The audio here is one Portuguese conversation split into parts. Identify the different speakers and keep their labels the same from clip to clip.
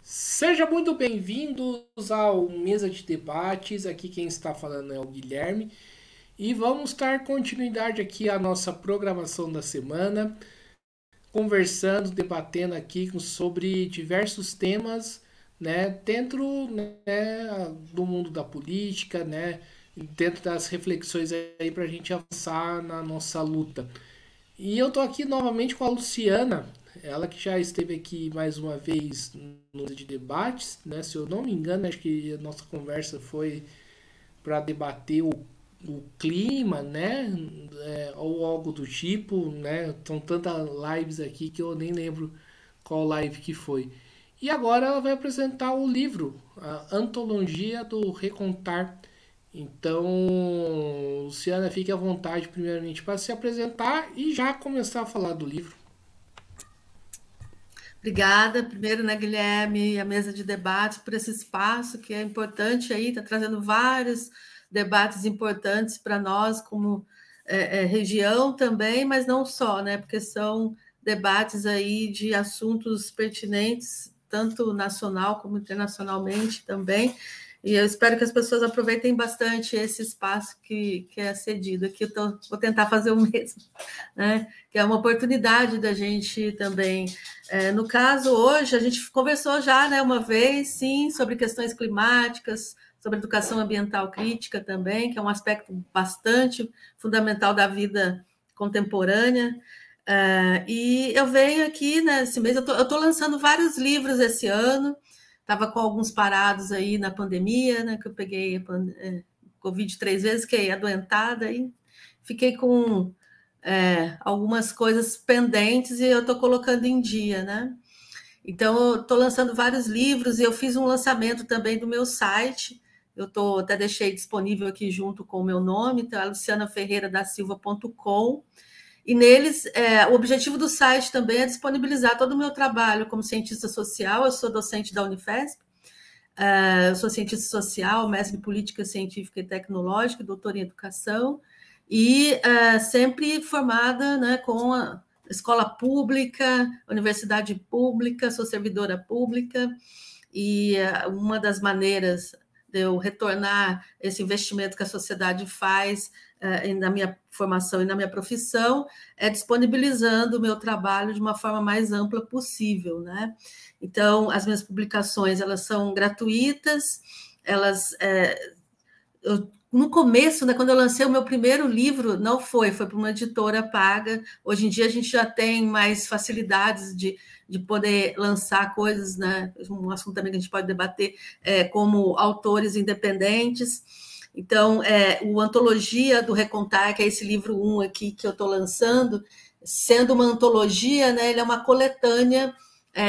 Speaker 1: Seja muito bem-vindos ao Mesa de Debates. Aqui quem está falando é o Guilherme e vamos dar continuidade aqui à nossa programação da semana, conversando, debatendo aqui sobre diversos temas, né, dentro, né, do mundo da política, né, dentro das reflexões aí para a gente avançar na nossa luta. E eu tô aqui novamente com a Luciana, ela que já esteve aqui mais uma vez no de debates, né? Se eu não me engano, acho que a nossa conversa foi para debater o clima, né? Ou algo do tipo, né? São tantas lives aqui que eu nem lembro qual live que foi. E agora ela vai apresentar o livro, a Antologia do Recontar. Então, Luciana, fique à vontade, primeiramente, para se apresentar e já começar a falar do livro.
Speaker 2: Obrigada, primeiro, né, Guilherme, e a mesa de debates por esse espaço que é importante aí, está trazendo vários debates importantes para nós, como região também, mas não só, né, porque são debates aí de assuntos pertinentes, tanto nacional como internacionalmente também, e eu espero que as pessoas aproveitem bastante esse espaço que é cedido aqui. Vou tentar fazer o mesmo, né? Que é uma oportunidade da gente também. No caso, hoje, a gente conversou já, né, uma vez, sim, sobre questões climáticas, sobre educação ambiental crítica também, que é um aspecto bastante fundamental da vida contemporânea. E eu venho aqui, nesse mês, eu estou lançando vários livros esse ano, estava com alguns parados aí na pandemia, né, que eu peguei Covid 3 vezes, fiquei adoentada e fiquei com algumas coisas pendentes e eu estou colocando em dia, né? Então, eu estou lançando vários livros e eu fiz um lançamento também do meu site. Até deixei disponível aqui junto com o meu nome, então é lucianaferreiraDasilva.com. E neles, o objetivo do site também é disponibilizar todo o meu trabalho como cientista social. Eu sou docente da Unifesp, eu sou cientista social, mestre em política científica e tecnológica, doutora em educação, e sempre formada, né, com a escola pública, universidade pública, sou servidora pública, e uma das maneiras de eu retornar esse investimento que a sociedade faz na minha formação e na minha profissão é disponibilizando o meu trabalho de uma forma mais ampla possível, né? Então, as minhas publicações, elas são gratuitas, no começo, né, quando eu lancei o meu primeiro livro, não foi para uma editora paga. Hoje em dia a gente já tem mais facilidades de poder lançar coisas, né? Um assunto também que a gente pode debater, como autores independentes. Então, o Antologia do Recontar, que é esse livro 1 aqui que eu estou lançando, sendo uma antologia, né, ele é uma coletânea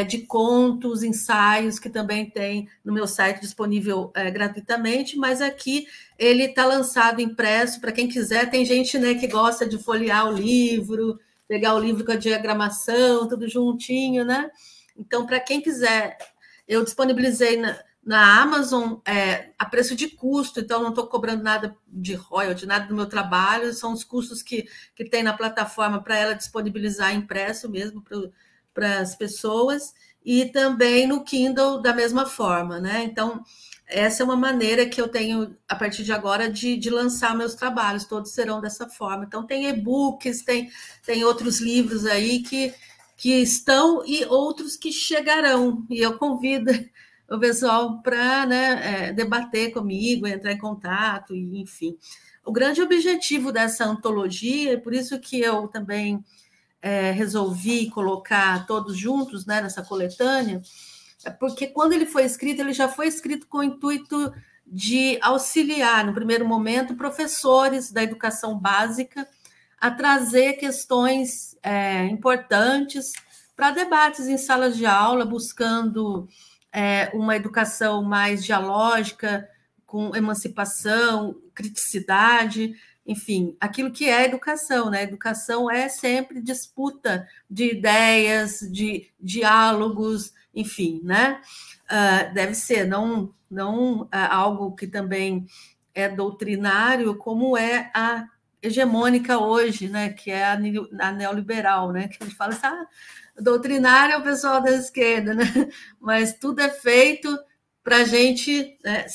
Speaker 2: de contos, ensaios, que também tem no meu site disponível gratuitamente, mas aqui ele está lançado impresso para quem quiser. Tem gente, né, que gosta de folhear o livro, pegar o livro com a diagramação, tudo juntinho, né? Então, para quem quiser, eu disponibilizei na Amazon a preço de custo, então não estou cobrando nada de royalty, nada do meu trabalho, são os custos que tem na plataforma para ela disponibilizar impresso mesmo para as pessoas, e também no Kindle da mesma forma, né? Então, essa é uma maneira que eu tenho, a partir de agora, de lançar meus trabalhos, todos serão dessa forma. Então, tem e-books, tem outros livros aí que estão e outros que chegarão, e eu convido o pessoal para, né, debater comigo, entrar em contato, e, enfim. O grande objetivo dessa antologia, e por isso que eu também resolvi colocar todos juntos, né, nessa coletânea, porque quando ele foi escrito, ele já foi escrito com o intuito de auxiliar, no primeiro momento, professores da educação básica a trazer questões importantes para debates em salas de aula, buscando uma educação mais dialógica, com emancipação, criticidade, enfim, aquilo que é educação, né? Educação é sempre disputa de ideias, de diálogos, enfim, né? Deve ser não algo que também é doutrinário, como é a hegemônica hoje, né, que é a neoliberal, né, que a gente fala assim, doutrinário é o pessoal da esquerda, né, mas tudo é feito para a gente, né,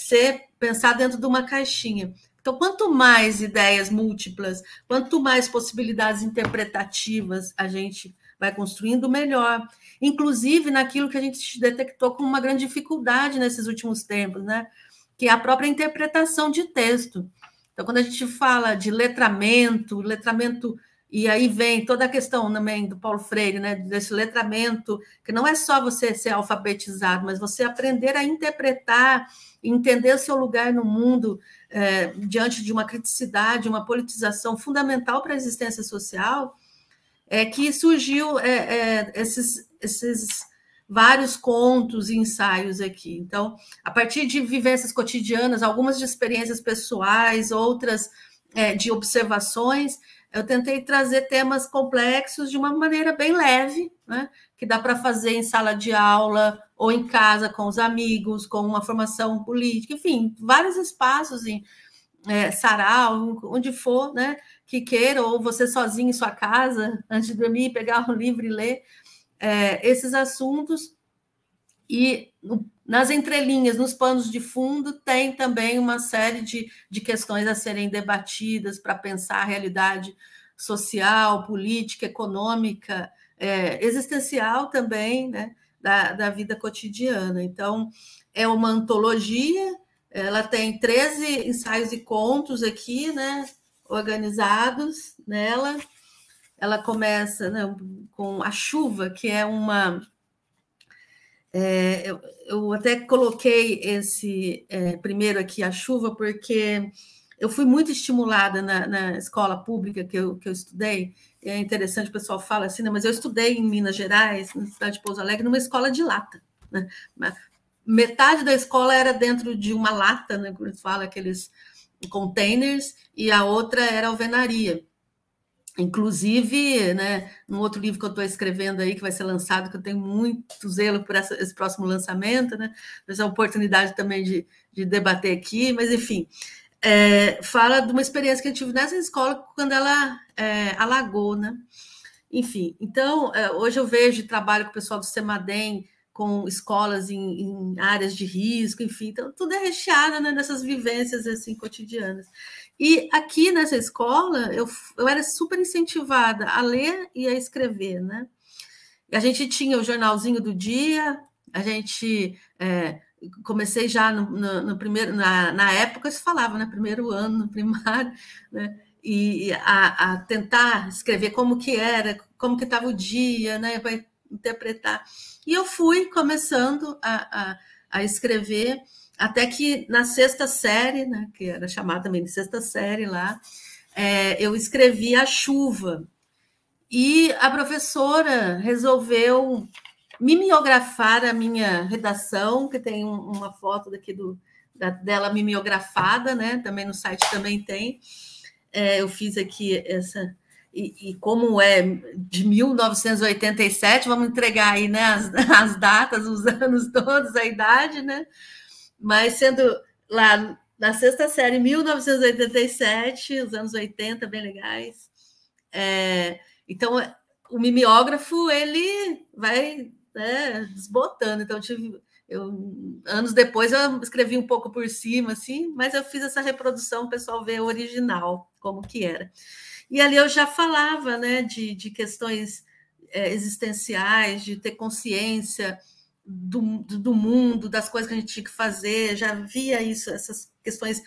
Speaker 2: pensar dentro de uma caixinha. Então, quanto mais ideias múltiplas, quanto mais possibilidades interpretativas a gente vai construindo, melhor. Inclusive naquilo que a gente detectou como uma grande dificuldade nesses últimos tempos, né? Que é a própria interpretação de texto. Então, quando a gente fala de letramento, e aí vem toda a questão também do Paulo Freire, né? Desse letramento, que não é só você ser alfabetizado, mas você aprender a interpretar, entender o seu lugar no mundo, diante de uma criticidade, uma politização fundamental para a existência social, que surgiu esses vários contos e ensaios aqui. Então, a partir de vivências cotidianas, algumas de experiências pessoais, outras de observações, eu tentei trazer temas complexos de uma maneira bem leve, né? Que dá para fazer em sala de aula ou em casa com os amigos, com uma formação política, enfim, vários espaços em sarau, onde for, né, que queira, ou você sozinho em sua casa, antes de dormir, pegar um livro e ler esses assuntos. E nas entrelinhas, nos panos de fundo, tem também uma série de questões a serem debatidas para pensar a realidade social, política, econômica, existencial também, né, da vida cotidiana. Então, é uma antologia, ela tem 13 ensaios e contos aqui, né, organizados nela. Ela começa, né, com A Chuva, que é uma... eu até coloquei esse primeiro aqui, A Chuva, porque eu fui muito estimulada na escola pública que eu estudei. É interessante, o pessoal fala assim, né, mas eu estudei em Minas Gerais, na cidade de Pouso Alegre, numa escola de lata, né? Metade da escola era dentro de uma lata, né, como eles falam, aqueles containers, e a outra era alvenaria. Inclusive, né, num outro livro que eu estou escrevendo aí, que vai ser lançado, que eu tenho muito zelo por esse próximo lançamento, né? Essa oportunidade também de debater aqui, mas enfim, fala de uma experiência que eu tive nessa escola quando ela alagou, né? Enfim, então, hoje eu vejo e trabalho com o pessoal do CEMADEM, com escolas em áreas de risco, enfim, então tudo é recheado, né, nessas vivências assim cotidianas. E aqui nessa escola eu era super incentivada a ler e a escrever, né? E a gente tinha o jornalzinho do dia, a gente comecei já no primeiro, na época se falava, né, primeiro ano no primário, né? E a tentar escrever como que era, como que estava o dia, né, para interpretar. E eu fui começando a escrever, até que na sexta série, né, que era chamada também de sexta série lá, eu escrevi A Chuva. E a professora resolveu mimeografar a minha redação, que tem uma foto daqui dela mimeografada, né? Também no site também tem. Eu fiz aqui essa... E como é de 1987, vamos entregar aí, né, as datas, os anos todos, a idade, né? Mas sendo lá na sexta série, 1987, os anos 80, bem legais. Então, o mimeógrafo, ele vai, né, desbotando. Então, anos depois, eu escrevi um pouco por cima, assim, mas eu fiz essa reprodução, o pessoal vê o original, como que era. E ali eu já falava, né, de questões existenciais, de ter consciência do mundo, das coisas que a gente tinha que fazer, já via isso, essas questões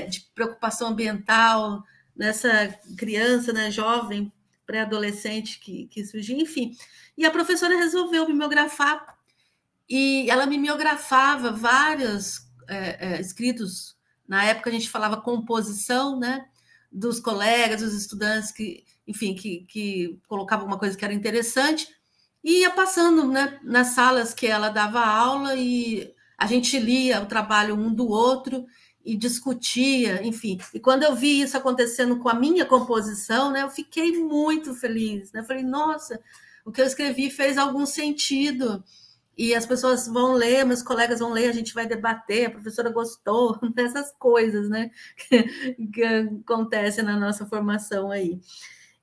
Speaker 2: de preocupação ambiental nessa criança, né, jovem, pré-adolescente que surgiu, enfim. E a professora resolveu mimeografar, e ela mimeografava vários escritos, na época a gente falava composição, né, dos colegas, dos estudantes que, enfim, que colocavam uma coisa que era interessante, e ia passando, né, nas salas que ela dava aula, e a gente lia o trabalho um do outro e discutia, enfim. E quando eu vi isso acontecendo com a minha composição, né, eu fiquei muito feliz, né? Falei, nossa, o que eu escrevi fez algum sentido e as pessoas vão ler, meus colegas vão ler, a gente vai debater, a professora gostou, essas coisas, né, que acontecem na nossa formação aí.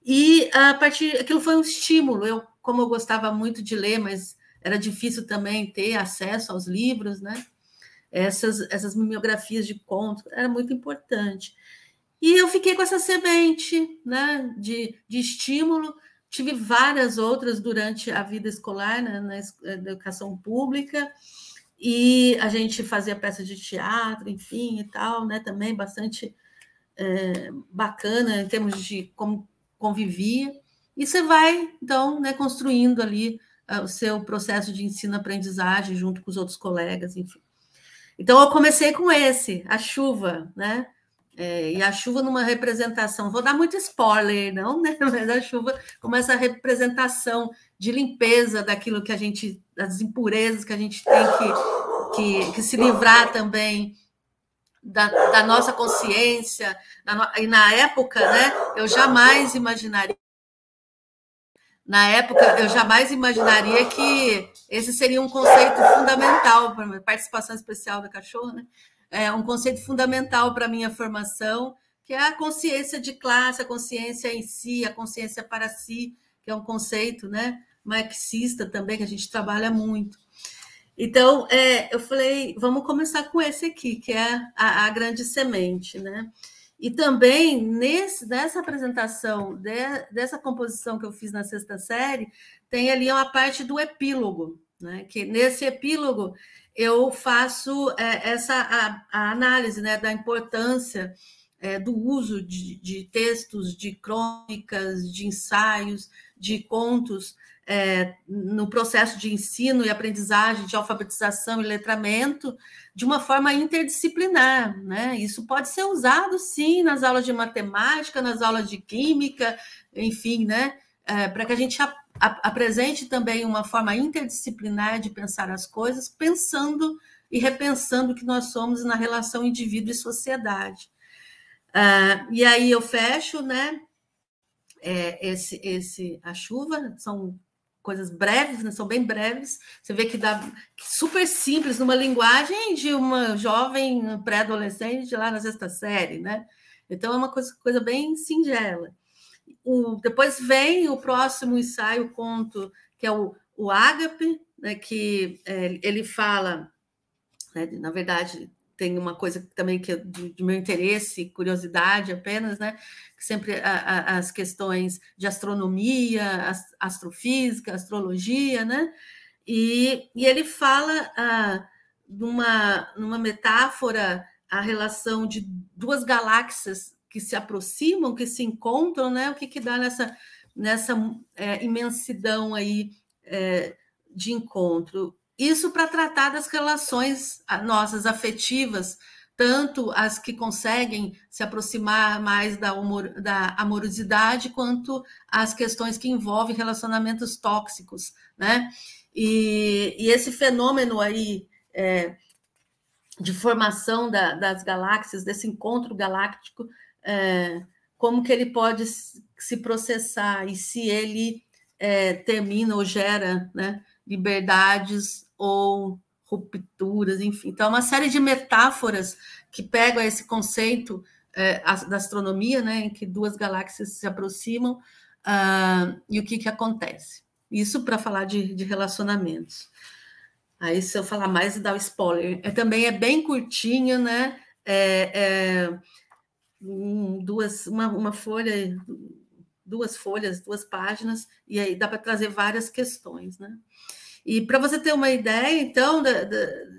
Speaker 2: E a partir, aquilo foi um estímulo. Como eu gostava muito de ler, mas era difícil também ter acesso aos livros, né? Essas bibliografias de contos, era muito importante. E eu fiquei com essa semente, né, de estímulo. Tive várias outras durante a vida escolar, né, na educação pública, e a gente fazia peça de teatro, enfim, e tal, né, também bastante bacana em termos de como convivia. E você vai, então, né, construindo ali o seu processo de ensino-aprendizagem junto com os outros colegas, enfim. Então, eu comecei com esse, a chuva, né? E a chuva numa representação, vou dar muito spoiler, não, né? Mas a chuva como essa representação de limpeza daquilo que a gente, das impurezas que a gente tem que se livrar também da nossa consciência. E na época, né? Eu jamais imaginaria que esse seria um conceito fundamental para a participação especial da cachorra, né? Um conceito fundamental para a minha formação, que é a consciência de classe, a consciência em si, a consciência para si, que é um conceito, né, marxista também, que a gente trabalha muito. Então, eu falei, vamos começar com esse aqui, que é a grande semente, né? E também, nessa apresentação, dessa composição que eu fiz na sexta série, tem ali uma parte do epílogo, né? Que nesse epílogo eu faço a análise, né, da importância do uso de textos, de crônicas, de ensaios, de contos, no processo de ensino e aprendizagem, de alfabetização e letramento, de uma forma interdisciplinar, né? Isso pode ser usado, sim, nas aulas de matemática, nas aulas de química, enfim, né? Para que a gente apresente também uma forma interdisciplinar de pensar as coisas, pensando e repensando o que nós somos na relação indivíduo e sociedade. E aí eu fecho, né? A chuva, são coisas breves, né? São bem breves. Você vê que dá super simples, numa linguagem de uma jovem pré-adolescente lá na sexta série, né? Então é uma coisa bem singela. Depois vem o próximo ensaio, conto, que é o Ágape, né? Que ele fala, né? Na verdade, tem uma coisa também que de meu interesse, curiosidade apenas, né? Que sempre as questões de astronomia, astrofísica, astrologia, né? E ele fala numa metáfora a relação de duas galáxias que se aproximam, que se encontram, né? O que dá nessa imensidão aí de encontro. Isso para tratar das relações nossas afetivas, tanto as que conseguem se aproximar mais da amorosidade, quanto as questões que envolvem relacionamentos tóxicos, né? E esse fenômeno aí de formação das galáxias, desse encontro galáctico, como que ele pode se processar e se ele termina ou gera, né, liberdades ou rupturas, enfim. Então, uma série de metáforas que pegam esse conceito da astronomia, né, em que duas galáxias se aproximam, e o que acontece. Isso para falar de relacionamentos. Aí, se eu falar mais, dá o spoiler. Também é bem curtinho, né? Uma folha, duas folhas, 2 páginas, e aí dá para trazer várias questões, né? E para você ter uma ideia, então,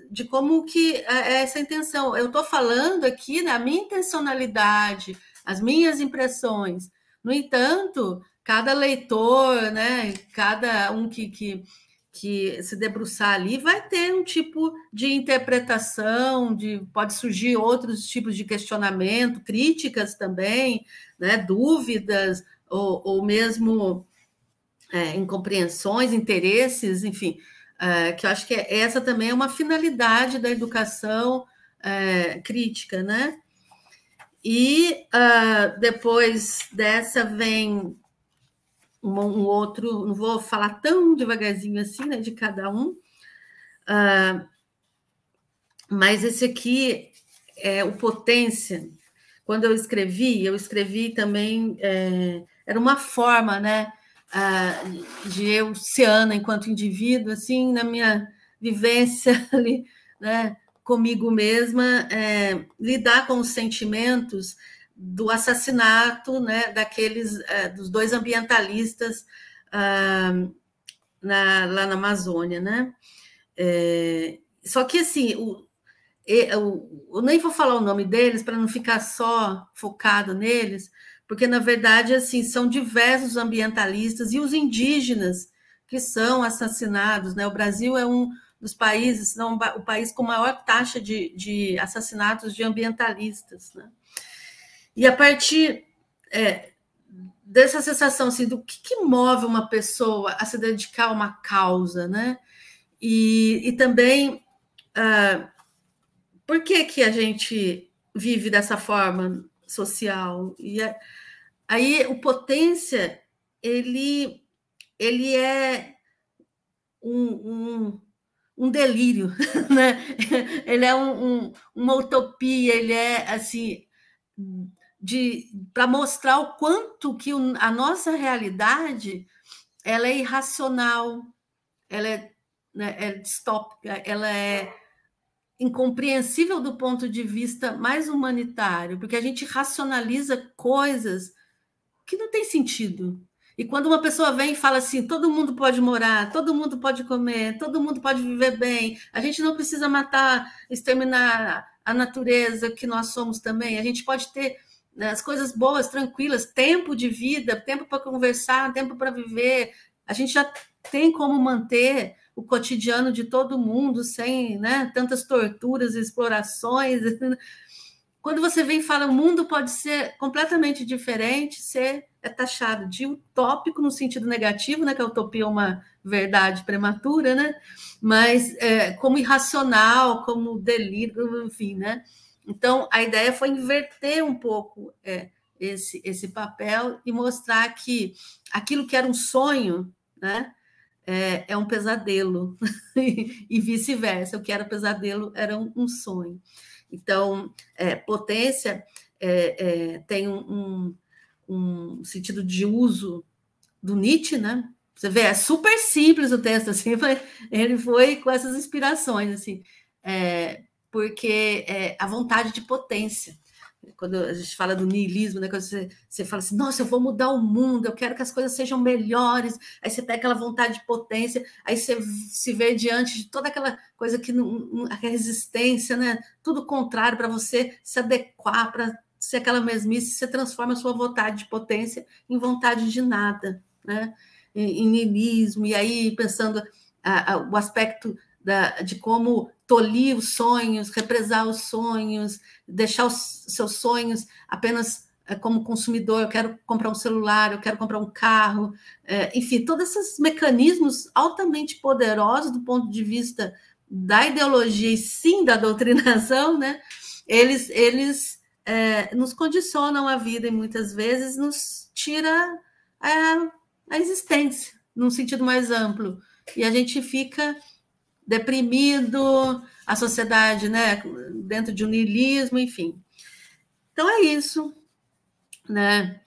Speaker 2: de como que é essa intenção. Eu estou falando aqui da minha intencionalidade, as minhas impressões. No entanto, cada leitor, né, cada um que se debruçar ali vai ter um tipo de interpretação, pode surgir outros tipos de questionamento, críticas também, né, dúvidas, ou mesmo incompreensões, interesses, enfim, que eu acho que essa também é uma finalidade da educação crítica, né? E depois dessa vem um outro, não vou falar tão devagarzinho assim, né, de cada um, Mas esse aqui é o Potência. Quando eu escrevi também, era uma forma, né, de eu, Ciana, enquanto indivíduo, assim, na minha vivência ali, né, comigo mesma, lidar com os sentimentos do assassinato, né, dos dois ambientalistas lá na Amazônia, né? Só que, assim, eu nem vou falar o nome deles para não ficar só focado neles, porque, na verdade, assim, são diversos ambientalistas e os indígenas que são assassinados, né? O Brasil é um dos países, não, o país com maior taxa de assassinatos de ambientalistas, né? E a partir dessa sensação assim, do que move uma pessoa a se dedicar a uma causa, né? E também por que a gente vive dessa forma social? E aí o Potência ele é um delírio, né? Ele é uma utopia, ele é assim para mostrar o quanto que a nossa realidade ela é irracional, ela é distópica, ela é incompreensível do ponto de vista mais humanitário, porque a gente racionaliza coisas que não tem sentido. E quando uma pessoa vem e fala assim, todo mundo pode morar, todo mundo pode comer, todo mundo pode viver bem, a gente não precisa matar, exterminar a natureza que nós somos também, a gente pode ter as coisas boas, tranquilas, tempo de vida, tempo para conversar, tempo para viver, a gente já tem como manter o cotidiano de todo mundo sem, né, tantas torturas, explorações. Quando você vem e fala o mundo pode ser completamente diferente, você é taxado de utópico no sentido negativo, né, que a utopia é uma verdade prematura, né, mas como irracional, como delírio, enfim, né. Então, a ideia foi inverter um pouco esse papel e mostrar que aquilo que era um sonho, né, é um pesadelo, e vice-versa, o que era pesadelo era um sonho. Então, Potência tem um sentido de uso do Nietzsche, né? Você vê, é super simples o texto, assim, ele foi com essas inspirações, assim, porque a vontade de potência. Quando a gente fala do niilismo, né? Quando você fala assim, nossa, eu vou mudar o mundo, eu quero que as coisas sejam melhores, aí você pega aquela vontade de potência, aí você se vê diante de toda aquela coisa que a resistência, né? Tudo contrário para você se adequar, para ser aquela mesmice, você transforma a sua vontade de potência em vontade de nada, né? Em niilismo, e aí pensando o aspecto de como tolir os sonhos, represar os sonhos, deixar os seus sonhos apenas como consumidor, eu quero comprar um celular, eu quero comprar um carro, enfim, todos esses mecanismos altamente poderosos do ponto de vista da ideologia e sim da doutrinação, né? Eles nos condicionam a vida e muitas vezes nos tira a existência, num sentido mais amplo. E a gente fica deprimido, a sociedade, né, dentro de um niilismo, enfim. Então é isso, né?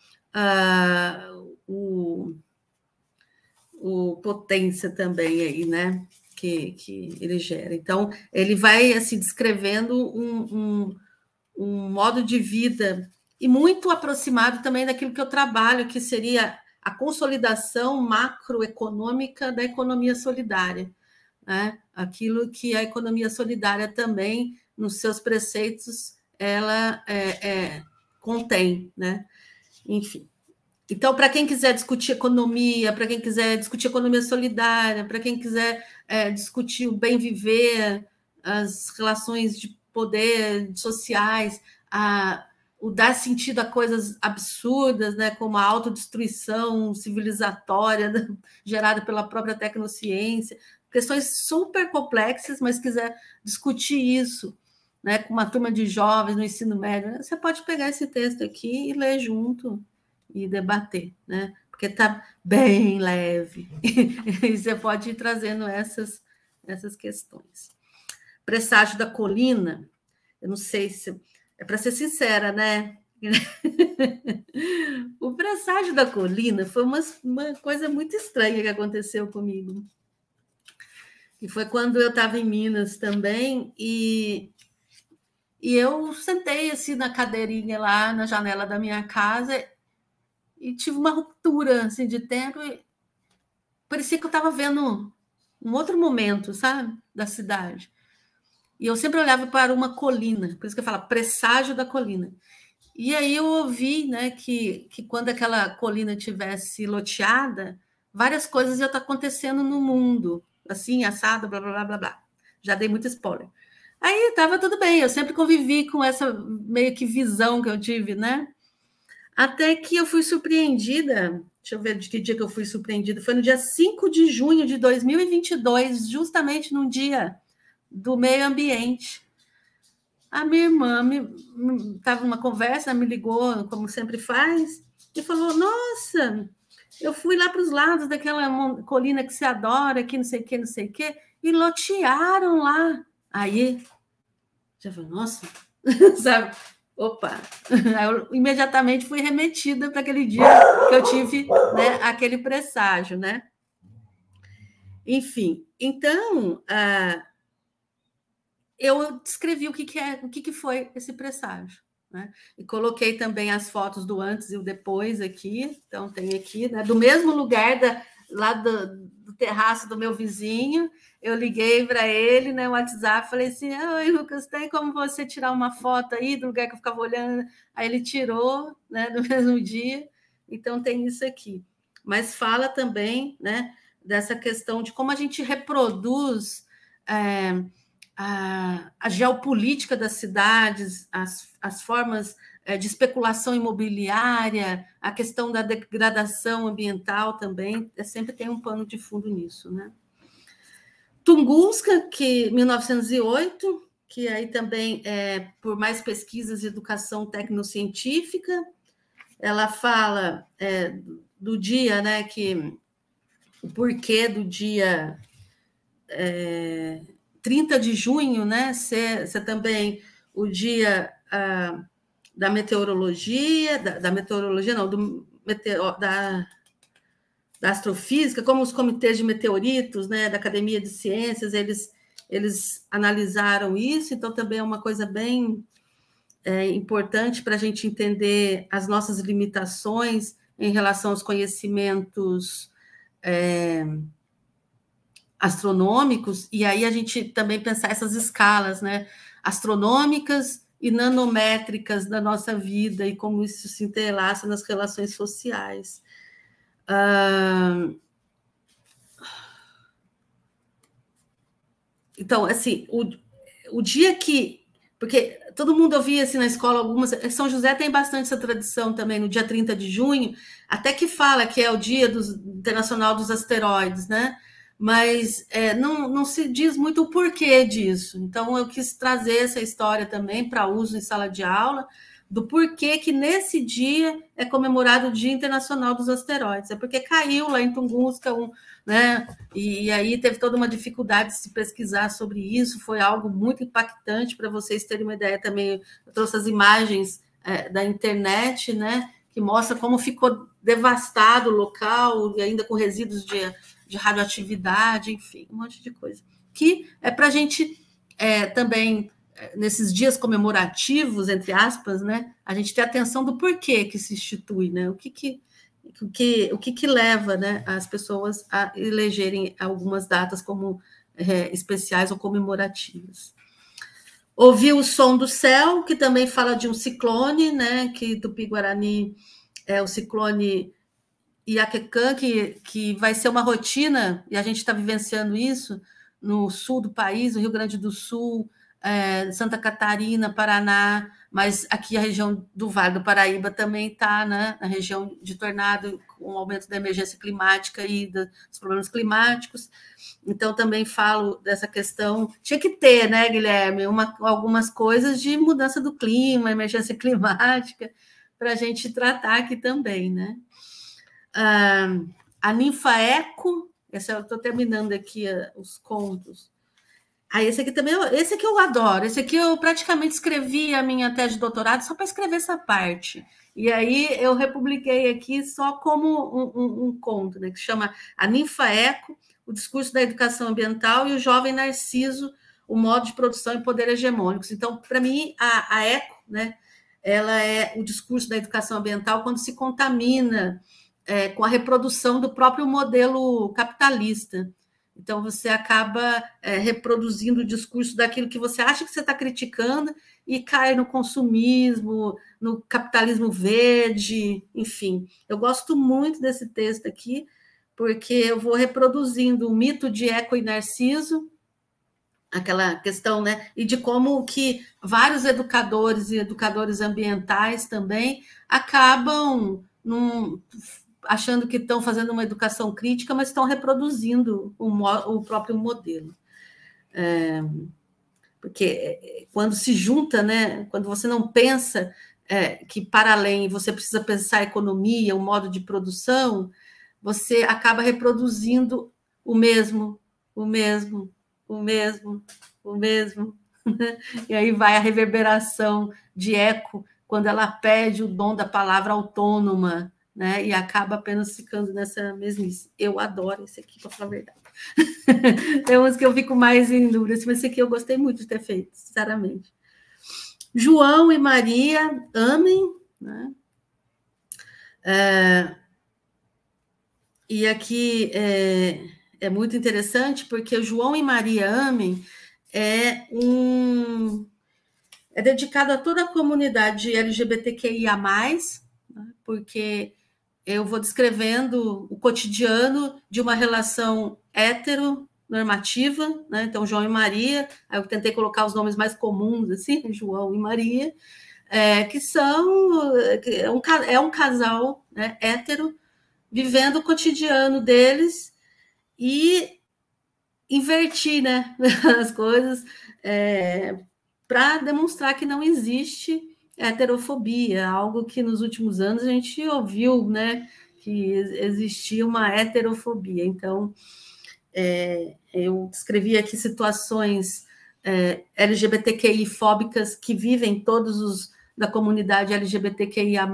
Speaker 2: O Potência também aí, né? Que ele gera. Então ele vai assim descrevendo um modo de vida e muito aproximado também daquilo que eu trabalho, que seria a consolidação macroeconômica da economia solidária. Né? Aquilo que a economia solidária também, nos seus preceitos, ela contém, né? Enfim. Então, para quem quiser discutir economia, para quem quiser discutir economia solidária, para quem quiser discutir o bem viver, as relações de poder sociais, o dar sentido a coisas absurdas, né, como a autodestruição civilizatória, né, gerada pela própria tecnociência, questões super complexas, mas quiser discutir isso, né, com uma turma de jovens no ensino médio, você pode pegar esse texto aqui e ler junto e debater, né? Porque está bem leve. E você pode ir trazendo essas questões. Presságio da colina, eu não sei se... É para ser sincera, né? O presságio da colina foi uma coisa muito estranha que aconteceu comigo. E foi quando eu estava em Minas também, e eu sentei assim na cadeirinha lá na janela da minha casa e tive uma ruptura assim, de tempo. E parecia que eu estava vendo um outro momento, sabe? Da cidade. E eu sempre olhava para uma colina, por isso que eu falo presságio da colina. E aí eu ouvi, né, que quando aquela colina tivesse loteada, várias coisas iam estar acontecendo no mundo, assim, assado, blá, blá, blá, blá, blá. Já dei muito spoiler. Aí estava tudo bem, eu sempre convivi com essa meio que visão que eu tive, né? Até que eu fui surpreendida, deixa eu ver de que dia que eu fui surpreendida, foi no dia 5 de junho de 2022, justamente num dia do meio ambiente. A minha irmã estava numa conversa, me ligou, como sempre faz, e falou: Nossa, eu fui lá para os lados daquela colina que você adora, que não sei o que, não sei o que, e lotearam lá. Aí, já falei: Nossa, sabe? Opa! Aí eu imediatamente fui remetida para aquele dia que eu tive, né, aquele presságio, né? Enfim, então, eu descrevi o que foi esse presságio, né? E coloquei também as fotos do antes e o depois aqui. Então, tem aqui, né, do mesmo lugar lá do terraço do meu vizinho. Eu liguei para ele, né, no WhatsApp, falei assim: Oi, Lucas, tem como você tirar uma foto aí do lugar que eu ficava olhando? Aí ele tirou, né, no mesmo dia. Então, tem isso aqui. Mas fala também, né, dessa questão de como a gente reproduz a geopolítica das cidades, as formas de especulação imobiliária, a questão da degradação ambiental também, sempre tem um pano de fundo nisso, né? Tunguska, que 1908, que aí também por mais pesquisas e educação tecnocientífica, ela fala do dia, né, que o porquê do dia 30 de junho, né, ser também o dia da meteorologia, da meteorologia não, da astrofísica, como os comitês de meteoritos, né, da Academia de Ciências, eles analisaram isso, então também é uma coisa bem importante para a gente entender as nossas limitações em relação aos conhecimentos astronômicos, e aí a gente também pensar essas escalas, né, astronômicas e nanométricas da nossa vida e como isso se entrelaça nas relações sociais. Então, assim, o dia que... Porque todo mundo ouvia assim na escola, São José tem bastante essa tradição também, no dia 30 de junho, até que fala que é o dia internacional dos asteroides, né? Mas não se diz muito o porquê disso. Então, eu quis trazer essa história também para uso em sala de aula, do porquê que nesse dia é comemorado o Dia Internacional dos Asteroides. É porque caiu lá em Tunguska, né? E aí teve toda uma dificuldade de se pesquisar sobre isso, foi algo muito impactante. Para vocês terem uma ideia também, eu trouxe as imagens da internet, né? Que mostra como ficou devastado o local, e ainda com resíduos de radioatividade, enfim, um monte de coisa. Que é para a gente também, nesses dias comemorativos, entre aspas, né, a gente ter atenção do porquê que se institui, né, o que leva, né, as pessoas a elegerem algumas datas como especiais ou comemorativas. Ouvir o som do céu, que também fala de um ciclone, né, que Tupi-Guarani é o ciclone Iaquecã, que vai ser uma rotina, e a gente está vivenciando isso no sul do país, no Rio Grande do Sul, Santa Catarina, Paraná, mas aqui a região do Vale do Paraíba também está, né, na região de tornado, com o aumento da emergência climática e dos problemas climáticos. Então, também falo dessa questão. Tinha que ter, né, Guilherme, algumas coisas de mudança do clima, emergência climática, para a gente tratar aqui também, né? A ninfa Eco, eu estou terminando aqui os contos, esse aqui também, esse aqui eu adoro. Esse aqui eu praticamente escrevi a minha tese de doutorado só para escrever essa parte. E aí eu republiquei aqui só como um conto, né, que chama A Ninfa Eco, o discurso da educação ambiental e o jovem Narciso, o modo de produção e poder hegemônicos. Então, para mim, a Eco, né, ela é o discurso da educação ambiental quando se contamina com a reprodução do próprio modelo capitalista. Então, você acaba reproduzindo o discurso daquilo que você acha que você está criticando e cai no consumismo, no capitalismo verde, enfim. Eu gosto muito desse texto aqui, porque eu vou reproduzindo o mito de Eco e Narciso, aquela questão, né? E de como que vários educadores e educadores ambientais também acabam achando que estão fazendo uma educação crítica, mas estão reproduzindo o próprio modelo. Porque quando se junta, né, quando você não pensa que para além você precisa pensar a economia, o modo de produção, você acaba reproduzindo o mesmo. E aí vai a reverberação de Eco, quando ela pede o dom da palavra autônoma, né? E acaba apenas ficando nessa mesmice. Eu adoro esse aqui, para falar a verdade. Tem uns que eu fico mais em dúvida, mas esse aqui eu gostei muito de ter feito, sinceramente. João e Maria amem, né? E aqui é muito interessante, porque o João e Maria amem é dedicado a toda a comunidade LGBTQIA+, né? Porque eu vou descrevendo o cotidiano de uma relação heteronormativa, né? Então, João e Maria, aí eu tentei colocar os nomes mais comuns, assim, João e Maria, que é um casal, né, hétero, vivendo o cotidiano deles e invertir, né, as coisas para demonstrar que não existe heterofobia, algo que nos últimos anos a gente ouviu, né, que existia uma heterofobia. Então, eu escrevi aqui situações LGBTQI-fóbicas que vivem todos os da comunidade LGBTQIA+,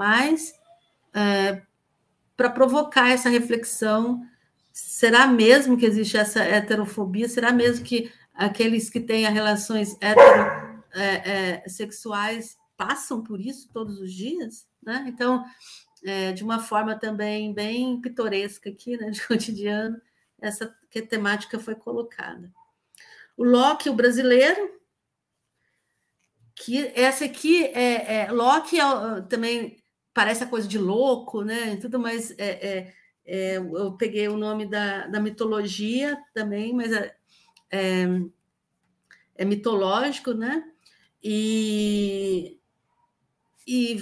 Speaker 2: para provocar essa reflexão. Será mesmo que existe essa heterofobia? Será mesmo que aqueles que têm relações heterossexuais passam por isso todos os dias? Né? Então, de uma forma também bem pitoresca aqui, né, de cotidiano, essa temática foi colocada. O Locke, o brasileiro, que essa aqui Locke também parece a coisa de louco, né? Tudo, mas eu peguei o nome da mitologia também, mas é mitológico, né? E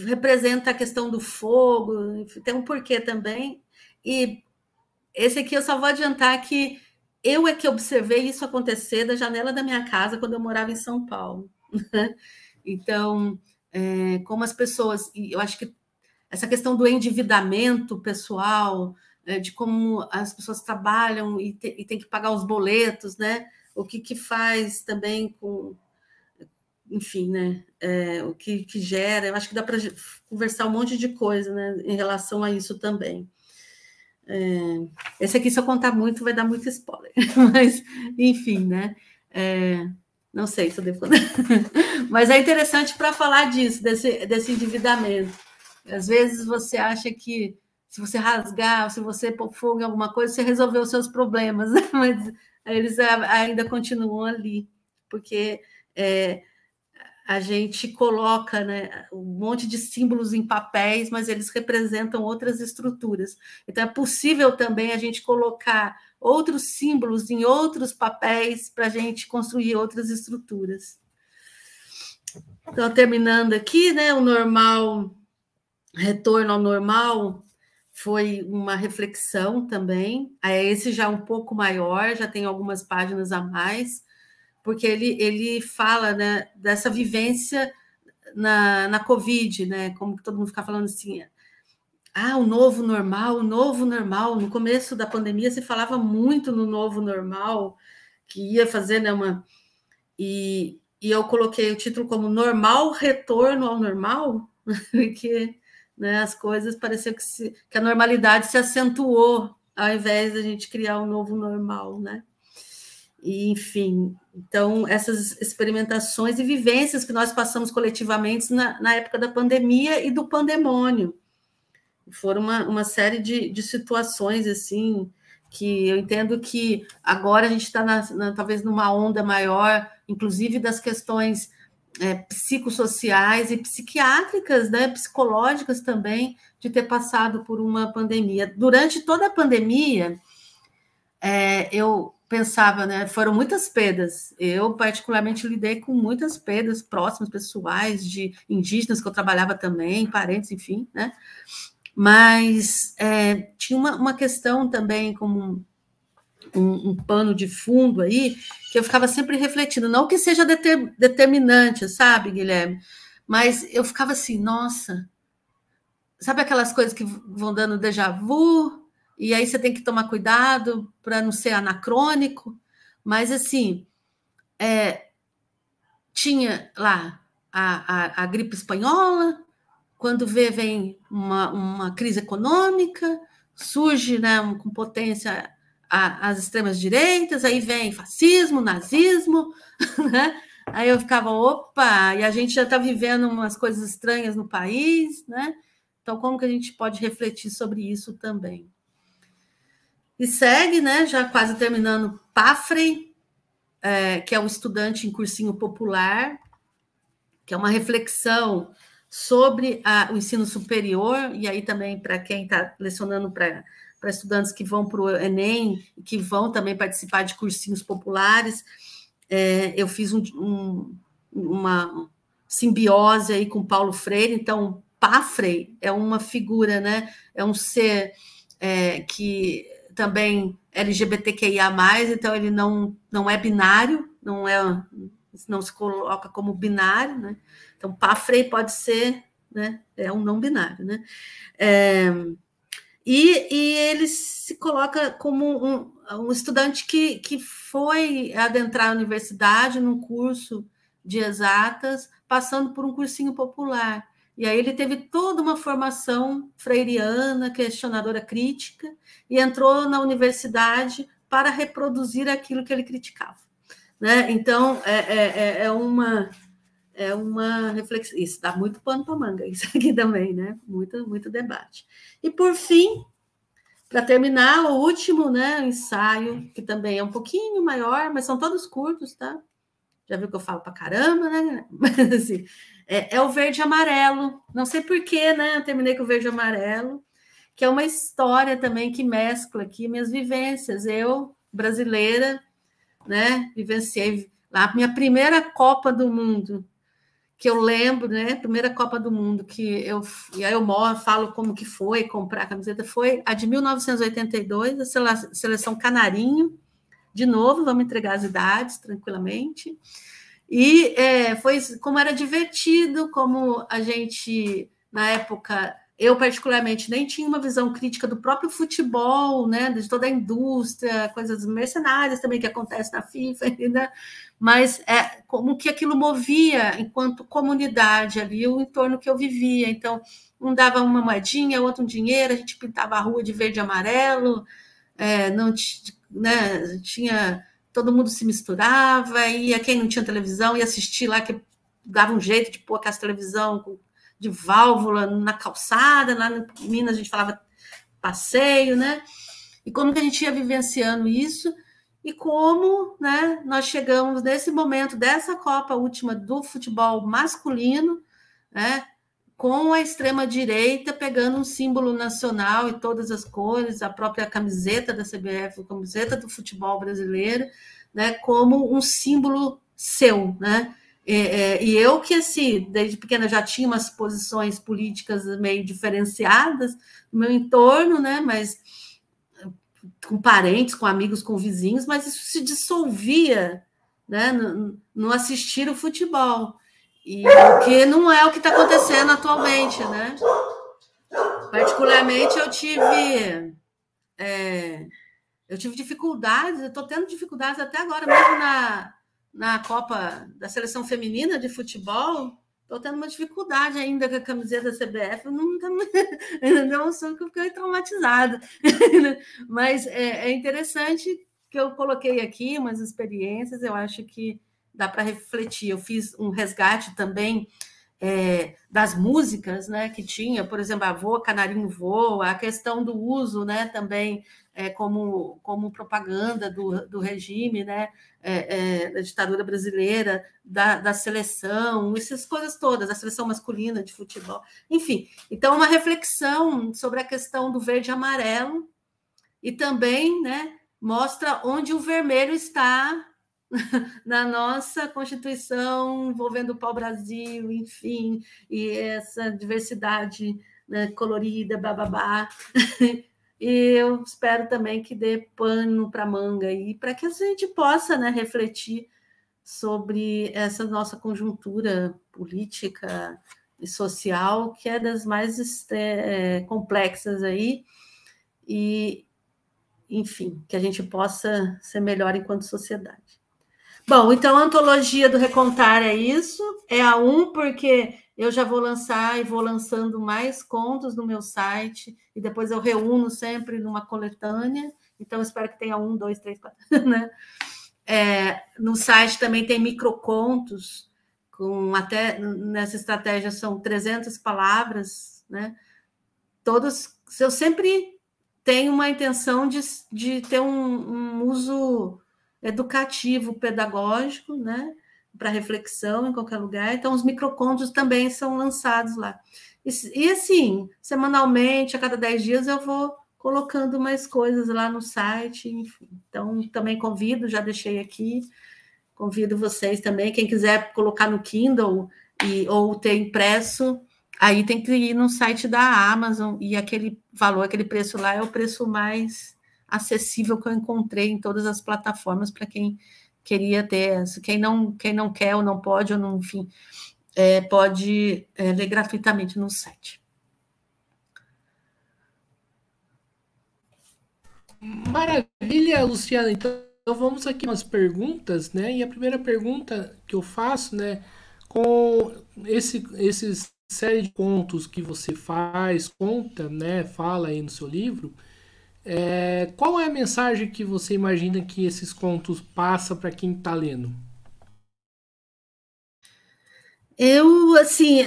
Speaker 2: representa a questão do fogo, tem um porquê também. E esse aqui eu só vou adiantar que eu que observei isso acontecer da janela da minha casa quando eu morava em São Paulo. Então, como as pessoas... Eu acho que essa questão do endividamento pessoal, de como as pessoas trabalham e tem que pagar os boletos, né? O que faz também com... Enfim, né? O que gera... Eu acho que dá para conversar um monte de coisa, né, em relação a isso também. Esse aqui, se eu contar muito, vai dar muito spoiler. Mas, enfim, né? Não sei se eu devo contar. Mas é interessante para falar disso, desse endividamento. Às vezes você acha que se você rasgar, se você pôr fogo em alguma coisa, você resolveu os seus problemas, né? Mas eles ainda continuam ali, porque a gente coloca, né, um monte de símbolos em papéis, mas eles representam outras estruturas. Então, é possível também a gente colocar outros símbolos em outros papéis para a gente construir outras estruturas. Então, terminando aqui, né, o normal, retorno ao normal, foi uma reflexão também. Esse já é um pouco maior, já tem algumas páginas a mais, porque ele fala, né, dessa vivência na Covid, né, como todo mundo fica falando assim, o novo normal, o novo normal. No começo da pandemia se falava muito no novo normal, que ia fazer, né, E eu coloquei o título como Normal Retorno ao Normal, porque, né, as coisas pareciam que a normalidade se acentuou ao invés de a gente criar um novo normal, né? E, enfim, então, essas experimentações e vivências que nós passamos coletivamente na época da pandemia e do pandemônio. Foram uma série de situações, assim, que eu entendo que agora a gente está, talvez, numa onda maior, inclusive das questões psicossociais e psiquiátricas, né, psicológicas também, de ter passado por uma pandemia. Durante toda a pandemia, eu pensava, né, foram muitas perdas. Eu, particularmente, lidei com muitas perdas próximas, pessoais, de indígenas que eu trabalhava também, parentes, enfim, né? Mas tinha uma questão também, como um pano de fundo aí, que eu ficava sempre refletindo, não que seja determinante, sabe, Guilherme? Mas eu ficava assim, nossa, sabe aquelas coisas que vão dando déjà vu, e aí você tem que tomar cuidado para não ser anacrônico, mas assim, tinha lá a gripe espanhola, quando vem uma crise econômica, surge, né, com potência as extremas direitas, aí vem fascismo, nazismo, né? Aí eu ficava, opa, e a gente já está vivendo umas coisas estranhas no país, né? Então, como que a gente pode refletir sobre isso também? E segue, né, já quase terminando, Pafrey, que é o estudante em cursinho popular, que é uma reflexão sobre o ensino superior, e aí também para quem está lecionando para estudantes que vão para o Enem, que vão também participar de cursinhos populares. Eu fiz uma simbiose aí com Paulo Freire, então Pafrey é uma figura, né? É um ser que também LGBTQIA+, então ele não é binário, não se coloca como binário, né? Então, Pafrey pode ser, né? É um não binário, né? E ele se coloca como um estudante que foi adentrar a universidade num curso de exatas, passando por um cursinho popular. E aí ele teve toda uma formação freiriana, questionadora crítica, e entrou na universidade para reproduzir aquilo que ele criticava. Né? Então, é uma reflexão. Isso dá muito pano para manga, isso aqui também, né? Muito debate. E, por fim, para terminar, o último, né, ensaio, que também é um pouquinho maior, mas são todos curtos, tá? Já viu que eu falo para caramba, né? Mas, assim, é o Verde e Amarelo. Não sei porquê, né? Eu terminei com o Verde e Amarelo, que é uma história também que mescla aqui minhas vivências. Eu, brasileira, né, vivenciei a minha primeira Copa do Mundo, que eu lembro, né, primeira Copa do Mundo, e aí eu falo como que foi comprar a camiseta, foi a de 1982, a seleção Canarinho, de novo, vamos entregar as idades tranquilamente, e foi como era divertido, como a gente, na época, eu particularmente nem tinha uma visão crítica do próprio futebol, né, de toda a indústria, coisas mercenárias também que acontecem na FIFA, né? Mas como que aquilo movia enquanto comunidade ali, o entorno que eu vivia. Então, um dava uma moedinha, outro um dinheiro, a gente pintava a rua de verde e amarelo, não né, tinha, todo mundo se misturava, ia quem não tinha televisão ia assistir lá, que dava um jeito de pôr aquela televisão de válvula na calçada, lá em Minas a gente falava passeio, né? E como que a gente ia vivenciando isso, e como, né, nós chegamos nesse momento dessa Copa última do futebol masculino, né, com a extrema-direita pegando um símbolo nacional e todas as cores, a própria camiseta da CBF, a camiseta do futebol brasileiro, né, como um símbolo seu, né? E eu que, assim, desde pequena já tinha umas posições políticas meio diferenciadas no meu entorno, né, mas com parentes, com amigos, com vizinhos, mas isso se dissolvia, né, no assistir o futebol. E o que não é o que está acontecendo atualmente, né? Particularmente, eu tive dificuldades, eu estou tendo dificuldades até agora mesmo na Copa da Seleção Feminina de Futebol, estou tendo uma dificuldade ainda com a camiseta da CBF, ainda não sou que eu fiquei traumatizada. Mas é interessante que eu coloquei aqui umas experiências, eu acho que dá para refletir. Eu fiz um resgate também das músicas, né, que tinha, por exemplo, a Voa, Canarinho Voa, a questão do uso, né, também como propaganda do regime, né, da ditadura brasileira, da seleção, essas coisas todas, a seleção masculina de futebol, enfim. Então, uma reflexão sobre a questão do verde e amarelo e também, né, mostra onde o vermelho está na nossa Constituição, envolvendo o pau-brasil, enfim, e essa diversidade, né, colorida, bababá. E eu espero também que dê pano para manga aí, para que a gente possa, né, refletir sobre essa nossa conjuntura política e social, que é das mais complexas aí, e, enfim, que a gente possa ser melhor enquanto sociedade. Bom, então a antologia do Recontar é isso, é a 1, porque eu já vou lançar e vou lançando mais contos no meu site, e depois eu reúno sempre numa coletânea, então espero que tenha 1, 2, 3, 4, né? No site também tem microcontos, até nessa estratégia são 300 palavras, né? Todos, eu sempre tenho uma intenção de ter um uso educativo, pedagógico, né, para reflexão em qualquer lugar. Então, os microcontos também são lançados lá. E assim, semanalmente, a cada 10 dias, eu vou colocando mais coisas lá no site, enfim. Então, também convido, já deixei aqui, convido vocês também, quem quiser colocar no Kindle ou ter impresso, aí tem que ir no site da Amazon, e aquele valor, aquele preço lá é o preço mais acessível que eu encontrei em todas as plataformas para quem queria ter. Quem não quer ou não pode, ou não, enfim, pode ler gratuitamente no site.
Speaker 1: Maravilha, Luciana. Então vamos aqui umas perguntas, né? E a primeira pergunta que eu faço, né, com esses série de contos que você faz, conta, né, fala aí no seu livro, qual é a mensagem que você imagina que esses contos passam para quem está lendo?
Speaker 2: Eu, assim,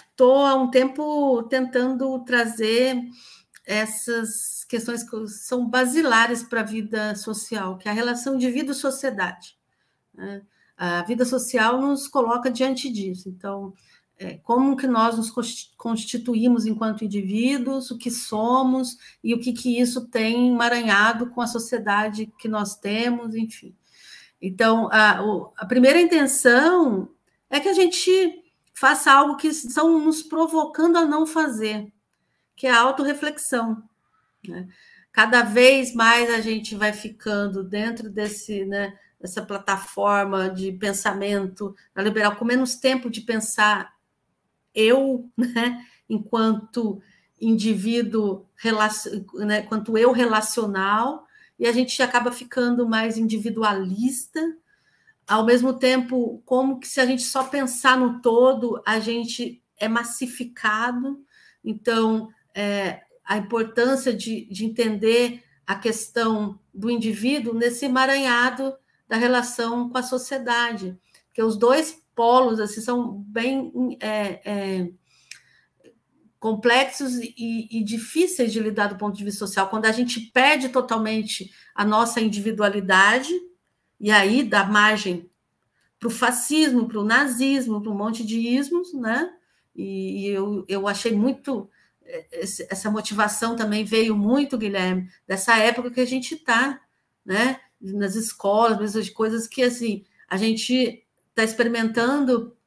Speaker 2: estou há um tempo tentando trazer essas questões que são basilares para a vida social, que é a relação de vida e sociedade, né? A vida social nos coloca diante disso. Então, como que nós nos constituímos enquanto indivíduos, o que somos e o que isso tem emaranhado com a sociedade que nós temos, enfim. Então, a primeira intenção é que a gente faça algo que estão nos provocando a não fazer, que é a autorreflexão, né? Cada vez mais a gente vai ficando dentro dessa plataforma de pensamento liberal, com menos tempo de pensar eu, né, enquanto indivíduo, né, enquanto eu relacional, e a gente acaba ficando mais individualista, ao mesmo tempo, como que se a gente só pensar no todo, a gente é massificado. Então, a importância de entender a questão do indivíduo nesse emaranhado da relação com a sociedade, porque os dois polos assim, são bem complexos e difíceis de lidar do ponto de vista social. Quando a gente perde totalmente a nossa individualidade, e aí dá margem para o fascismo, para o nazismo, para um monte de ismos, né? E eu achei muito... Essa motivação também veio muito, Guilherme, dessa época que a gente está, né? Nas escolas, essas coisas que assim, a gente está experimentando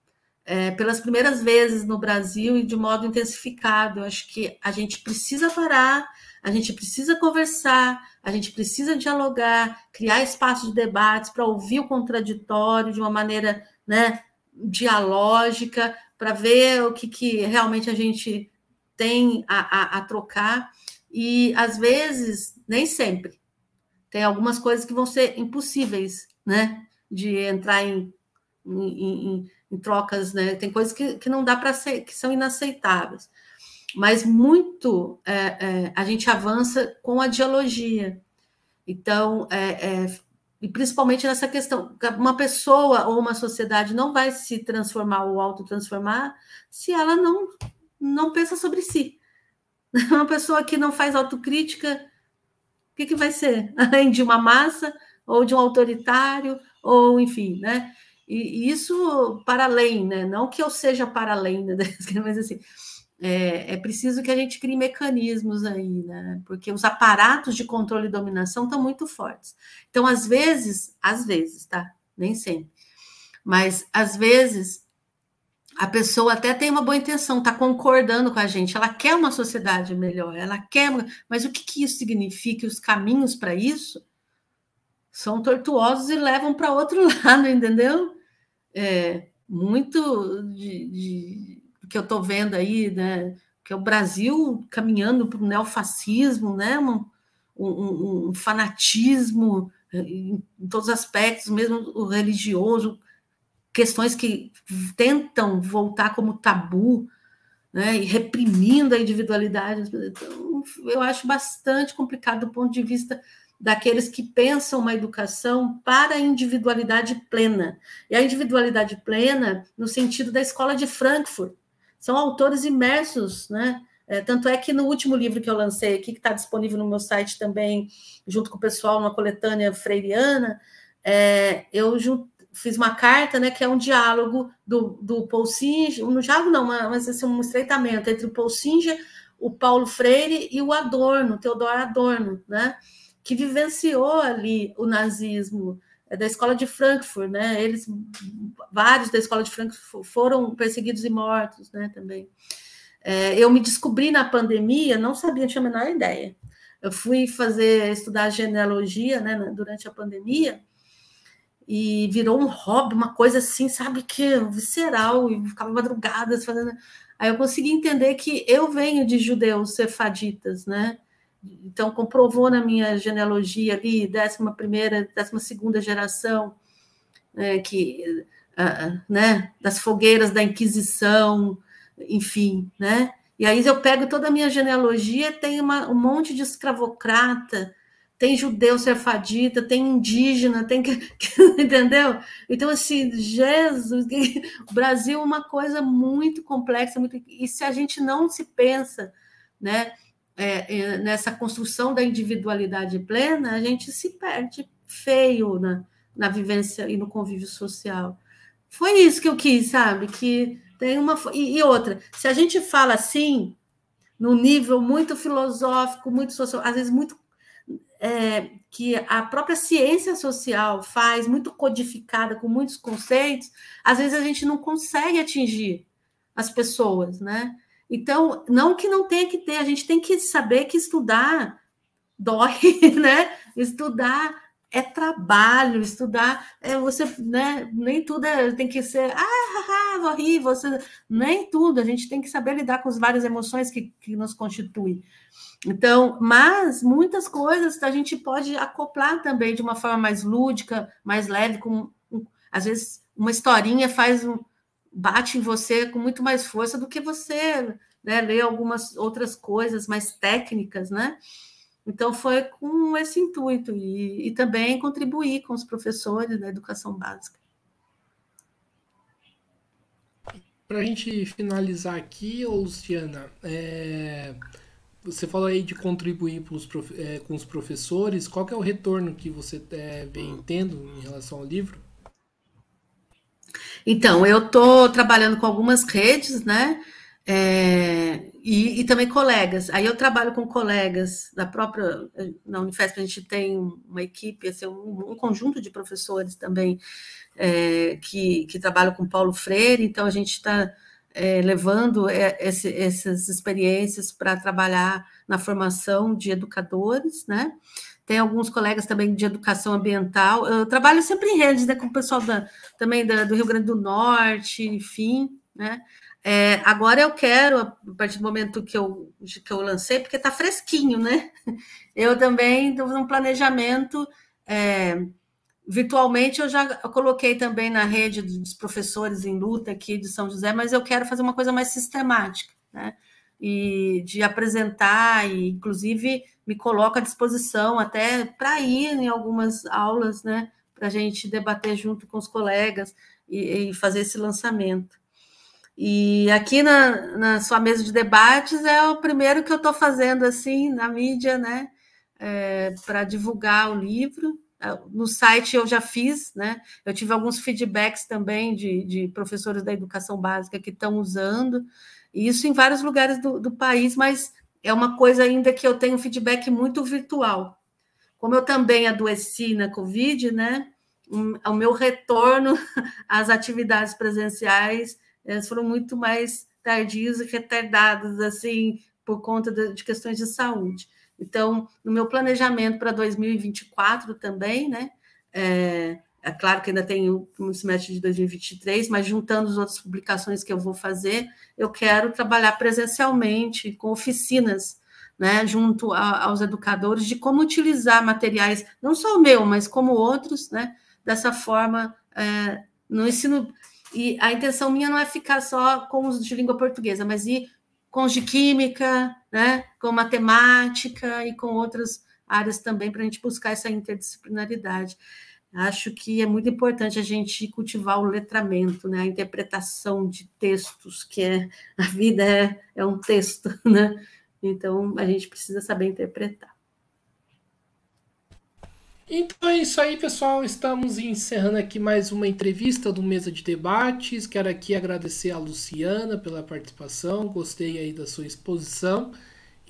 Speaker 2: pelas primeiras vezes no Brasil e de modo intensificado. Eu acho que a gente precisa parar, a gente precisa conversar, a gente precisa dialogar, criar espaço de debates para ouvir o contraditório de uma maneira, né, dialógica, para ver o que realmente a gente tem a trocar. E, às vezes, nem sempre. Tem algumas coisas que vão ser impossíveis, né, de entrar em trocas, né? Tem coisas que não dá para ser, que são inaceitáveis. Mas muito a gente avança com a dialogia. Então, e principalmente nessa questão, uma pessoa ou uma sociedade não vai se transformar ou autotransformar se ela não pensa sobre si. Uma pessoa que não faz autocrítica, o que vai ser? Além de uma massa, ou de um autoritário, ou enfim, né? E isso para além, né? Não que eu seja para além, né? Mas assim, é preciso que a gente crie mecanismos aí, né? Porque os aparatos de controle e dominação estão muito fortes. Então, às vezes, tá? Nem sempre. Mas, às vezes, a pessoa até tem uma boa intenção, está concordando com a gente, ela quer uma sociedade melhor, ela quer, mas o que isso significa? Os caminhos para isso são tortuosos e levam para outro lado, entendeu? Muito do que eu estou vendo aí, né? Que é o Brasil caminhando para o neofascismo, né? Um fanatismo em todos os aspectos, mesmo o religioso, questões que tentam voltar como tabu, né, e reprimindo a individualidade. Então, eu acho bastante complicado do ponto de vista daqueles que pensam uma educação para a individualidade plena. E a individualidade plena no sentido da escola de Frankfurt. São autores imersos, né? Tanto é que no último livro que eu lancei aqui, que está disponível no meu site também, junto com o pessoal, numa coletânea freiriana, eu fiz uma carta, né, que é um diálogo do Paul Singer, um diálogo não, mas assim, um estreitamento entre o Paul Singer, o Paulo Freire e o Adorno, Theodor Adorno, né, que vivenciou ali o nazismo, da escola de Frankfurt, né, vários da escola de Frankfurt foram perseguidos e mortos, né, também. Eu me descobri na pandemia, não sabia, não tinha a menor ideia. Eu fui estudar genealogia, né, durante a pandemia, e virou um hobby, uma coisa assim, sabe, que visceral, e ficava madrugadas fazendo. Aí eu consegui entender que eu venho de judeus sefaditas, né? Então comprovou na minha genealogia ali, 11ª, 12ª geração, né, das fogueiras da Inquisição, enfim, né? E aí eu pego toda a minha genealogia, tem um monte de escravocrata, tem judeu sefardita, tem indígena, tem entendeu? Então, assim, Jesus, o Brasil é uma coisa muito complexa, e se a gente não se pensa, né, nessa construção da individualidade plena, a gente se perde feio na vivência e no convívio social. Foi isso que eu quis, sabe? Que tem uma. E outra, se a gente fala assim, num nível muito filosófico, muito social, às vezes muito. Que a própria ciência social faz, muito codificada, com muitos conceitos, às vezes a gente não consegue atingir as pessoas, né? Então, não que não tenha que ter, a gente tem que saber que estudar dói, né? Estudar é trabalho, estudar você, né? Nem tudo tem que ser horrível, nem tudo, a gente tem que saber lidar com as várias emoções que nos constituem. Então, mas muitas coisas a gente pode acoplar também de uma forma mais lúdica, mais leve, às vezes uma historinha bate em você com muito mais força do que você, né, ler algumas outras coisas mais técnicas, né? Então, foi com esse intuito e também contribuir com os professores da educação básica.
Speaker 1: Para a gente finalizar aqui, Luciana, você falou aí de contribuir com os professores. Qual que é o retorno que você vem tendo em relação ao livro?
Speaker 2: Então, eu estou trabalhando com algumas redes, né? E também colegas. Aí eu trabalho com colegas da própria. Na Unifesp, a gente tem uma equipe, assim, um conjunto de professores também que trabalham com Paulo Freire, então a gente está levando essas experiências para trabalhar na formação de educadores, né? Tem alguns colegas também de educação ambiental. Eu trabalho sempre em redes, né, com o pessoal também do Rio Grande do Norte, enfim, né? Agora eu quero, a partir do momento que eu lancei, porque está fresquinho, né? Eu também estou num planejamento virtualmente eu já coloquei também na rede dos professores em luta aqui de São José, mas eu quero fazer uma coisa mais sistemática, né? E de apresentar, e inclusive me coloco à disposição até para ir em algumas aulas, né? Para a gente debater junto com os colegas e fazer esse lançamento. E aqui na sua mesa de debates é o primeiro que eu estou fazendo assim na mídia, né? Para divulgar o livro. No site eu já fiz, né? Eu tive alguns feedbacks também de professores da educação básica que estão usando, e isso em vários lugares do país, mas é uma coisa ainda que eu tenho feedback muito virtual. Como eu também adoeci na Covid, né? O meu retorno às atividades presenciais foram muito mais tardios e retardados, assim, por conta de questões de saúde. Então, no meu planejamento para 2024 também, né? É claro que ainda tem um semestre de 2023, mas juntando as outras publicações que eu vou fazer, eu quero trabalhar presencialmente com oficinas, né, junto aos educadores, de como utilizar materiais, não só o meu, mas como outros, né, dessa forma, no ensino. E a intenção minha não é ficar só com os de língua portuguesa, mas ir com os de química, né, com matemática e com outras áreas também, para a gente buscar essa interdisciplinaridade. Acho que é muito importante a gente cultivar o letramento, né, a interpretação de textos, que a vida é um texto, né? Então, a gente precisa saber interpretar.
Speaker 1: Então é isso aí, pessoal. Estamos encerrando aqui mais uma entrevista do Mesa de Debates. Quero aqui agradecer a Luciana pela participação. Gostei aí da sua exposição.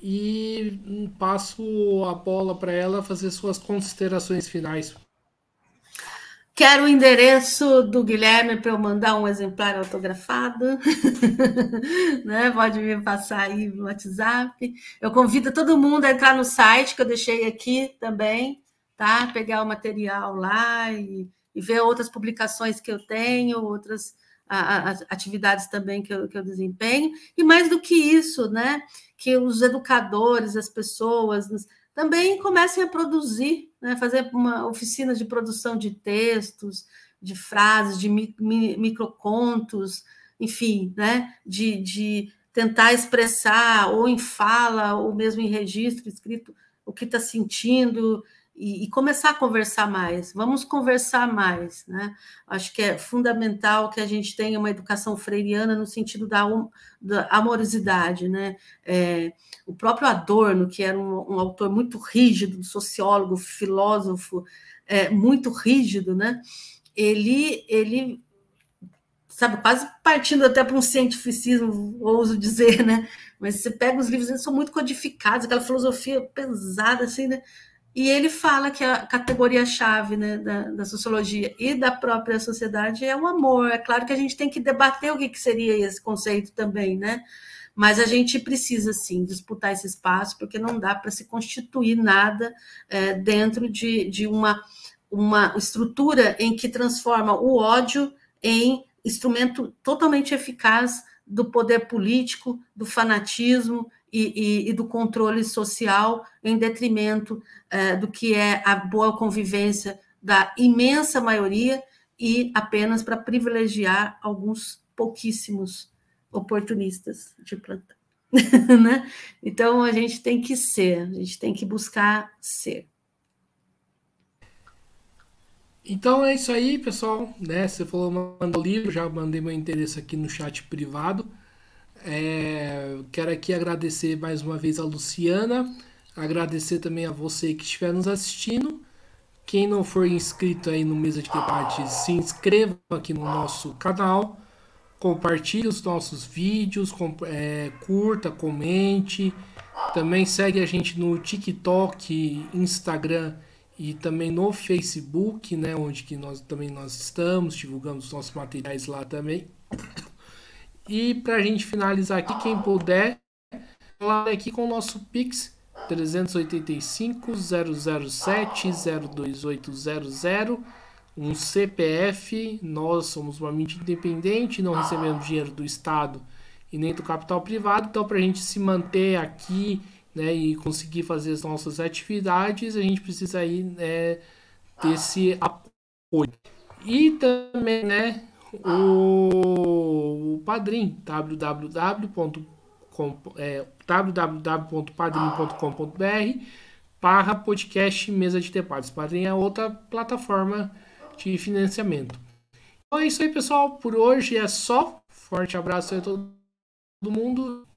Speaker 1: E passo a bola para ela fazer suas considerações finais.
Speaker 2: Quero o endereço do Guilherme para eu mandar um exemplar autografado. Né? Pode me passar aí no WhatsApp. Eu convido todo mundo a entrar no site que eu deixei aqui também, tá? Pegar o material lá e ver outras publicações que eu tenho, outras atividades também que eu desempenho. E mais do que isso, né? Que os educadores, as pessoas também comecem a produzir, né? Fazer uma oficina de produção de textos, de frases, de microcontos, enfim, né? De tentar expressar, ou em fala, ou mesmo em registro escrito, o que está sentindo, e começar a conversar mais. Vamos conversar mais, né? Acho que é fundamental que a gente tenha uma educação freiriana no sentido da amorosidade, né? O próprio Adorno, que era um autor muito rígido, sociólogo, filósofo, muito rígido, né? Ele sabe, quase partindo até para um cientificismo, ouso dizer, né? Mas você pega os livros, eles são muito codificados, aquela filosofia pesada, assim, né? E ele fala que a categoria-chave, né, da sociologia e da própria sociedade é o amor. É claro que a gente tem que debater o que seria esse conceito também, né? Mas a gente precisa, sim, disputar esse espaço, porque não dá para se constituir nada dentro de uma estrutura em que transforma o ódio em instrumento totalmente eficaz do poder político, do fanatismo e do controle social, em detrimento do que é a boa convivência da imensa maioria e apenas para privilegiar alguns pouquíssimos oportunistas de plantão. Né? Então, a gente tem que ser, a gente tem que buscar ser.
Speaker 1: Então é isso aí, pessoal. Né? Você falou, mandou o livro, já mandei meu endereço aqui no chat privado. Quero aqui agradecer mais uma vez a Luciana, agradecer também a você que estiver nos assistindo. Quem não for inscrito aí no Mesa de Debates, se inscreva aqui no nosso canal, compartilhe os nossos vídeos, curta, comente. Também segue a gente no TikTok, Instagram e também no Facebook, né, onde que nós estamos, divulgamos os nossos materiais lá também. E para a gente finalizar aqui, quem puder, falar aqui com o nosso Pix 385-007-02800, um CPF. Nós somos uma mídia independente, não recebemos dinheiro do Estado e nem do capital privado, então para a gente se manter aqui, né, e conseguir fazer as nossas atividades, a gente precisa aí ter esse apoio E também, né, o Padrim, www.padrim.com.br/podcast Mesa de Debates. Padrim é outra plataforma de financiamento. Então é isso aí, pessoal. Por hoje é só. Forte abraço a todo mundo.